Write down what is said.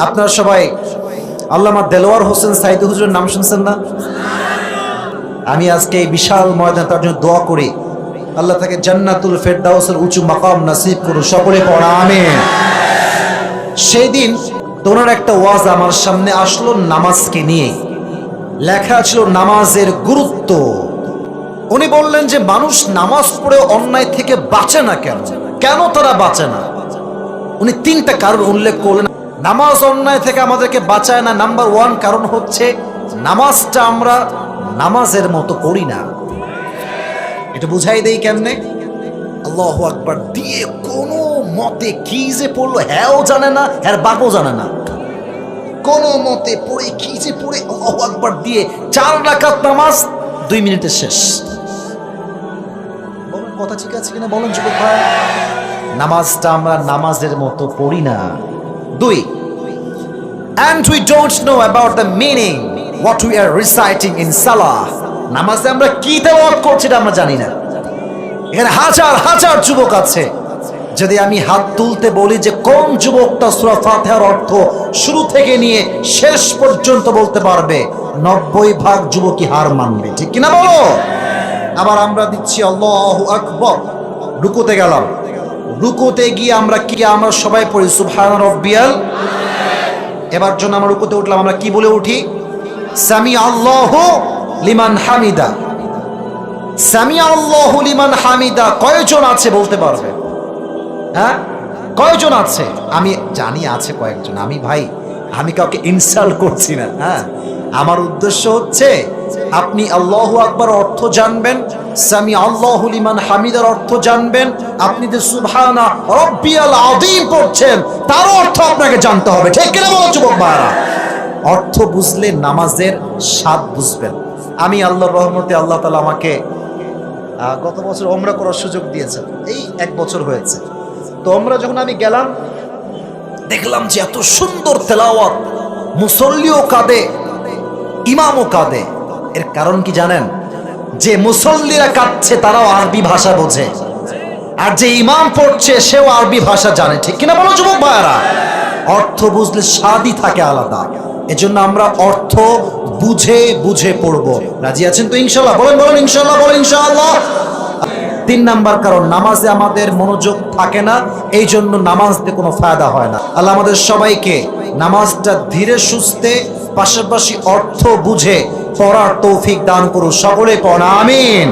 আপনারা সবাই আল্লামা দেলোয়ার হোসেন সাইদি হুজুরের নাম শুনছেন না? আমি আজকে এই বিশাল ময়দান তার জন্য দোয়া করি, আল্লাহ তাকে জান্নাতুল ফেরদাউসের উঁচু মাকাম নসিব করুন। সকলে পড়া আমিন। সেই দিন ওনার একটা ওয়াজ আমার সামনে আসলো নামাজকে নিয়ে, লেখা ছিল নামাজের গুরুত্ব। উনি বললেন যে মানুষ নামাজ পড়ে অন্যায় থেকে বাঁচে না কেন, কেন তারা বাঁচে না? উনি তিনটা কারণ উল্লেখ করলেন। নামাজ অন্যায় থেকে আমাদেরকে বাঁচায় না। নাম্বার ওয়ান কারণ হচ্ছে নামাজটা আমরা নামাজের মতো পড়ি না। এটা বুঝাই দেই কেমনে? আল্লাহু আকবার দিয়ে কোনো মতে কি যে পড়লো হ্যাঁও জানে না, হ্যাঁ বাপও জানে না। কোনো মতে পড়ে কি যে পড়ে আল্লাহু আকবার দিয়ে 4 রাকাত নামাজ 2 মিনিটে শেষ। বলেন কথা ঠিক আছে কিনা বলেন যুবক ভাই? নামাজটা আমরা নামাজের মতো পড়ি না। 2, and we don't know about the meaning what we are reciting in salah. নামাজে আমরা কি তেলাওয়াত করছি এটা আমরা জানি না। এখানে হাজার হাজার যুবক আছে, যদি আমি হাত তুলতে বলি যে কোন যুবকটা সূরা ফাতিহার অর্থ শুরু থেকে নিয়ে শেষ পর্যন্ত বলতে পারবে, 90% যুবকই হার মানবে। ঠিক কিনা বলো? আবার আমরা দিচ্ছি আল্লাহু আকবার, রুকুতে গেলাম, রুকুতে গিয়ে আমরা সবাই পড়ি সুবহান রাব্বিয়াল। এবার জন্য আমরা রুকুতে উঠলাম, আমরা কি বলে উঠি? সামি আল্লাহু লিমান হামিদা। সামি আল্লাহু লিমান হামিদা কয়জন আছে বলতে পারবে? হ্যাঁ, কয়জন আছে? আমি জানি আছে কয়েকজন। আমি কাউকে ইনসাল্ট করছি না। হ্যাঁ, আমার উদ্দেশ্য হচ্ছে আপনি আল্লাহু আকবার অর্থ জানবেন, সামি আল্লাহু লিমান হামিদার অর্থ জানবেন, আপনি যে সুবহানা রাব্বিয়াল আযীম পড়ছেন তার অর্থ আপনাকে জানতে হবে। ঠিক কিনা বলো যুবক ভাইরা? অর্থ বুঝলে নামাজের স্বাদ বুঝবেন। আমি আল্লাহর রহমতে আল্লাহ তাআলা আমাকে গত বছর ওমরা করার সুযোগ দিয়েছেন। এই 1 বছর হয়েছে। তো ওমরা যখন আমি গেলাম দেখলাম যে এত সুন্দর তেলাওয়াত, মুসল্লিও কাঁদে, ইমামও কাঁদে। এর কারণ কি জানেন? যে মুসল্লিরা কাঁদছে তারাও আরবি ভাষা বোঝে, আর যে ইমাম পড়ছে সেও আরবি ভাষা জানে। ঠিক কিনা বলো যুবক ভাইরা? অর্থ বুঝলে স্বাদই থাকে আলাদা। এজন্য আমরা অর্থ বুঝে বুঝে পড়বো। রাজি আছেন তো ইনশাআল্লাহ? বলেন ইনশাআল্লাহ, বলেন ইনশাআল্লাহ। 3 নাম্বার কারণ, নামাজে আমাদের মনোযোগ থাকে না, এই জন্য নামাজ দিয়ে কোনো ফায়দা হয় না। আল্লাহ আমাদের সবাইকে নামাজটা ধীরে সুস্থে পাশাপাশি অর্থ বুঝে পড়ার তৌফিক দান করুন। সকলে পড়া আমিন।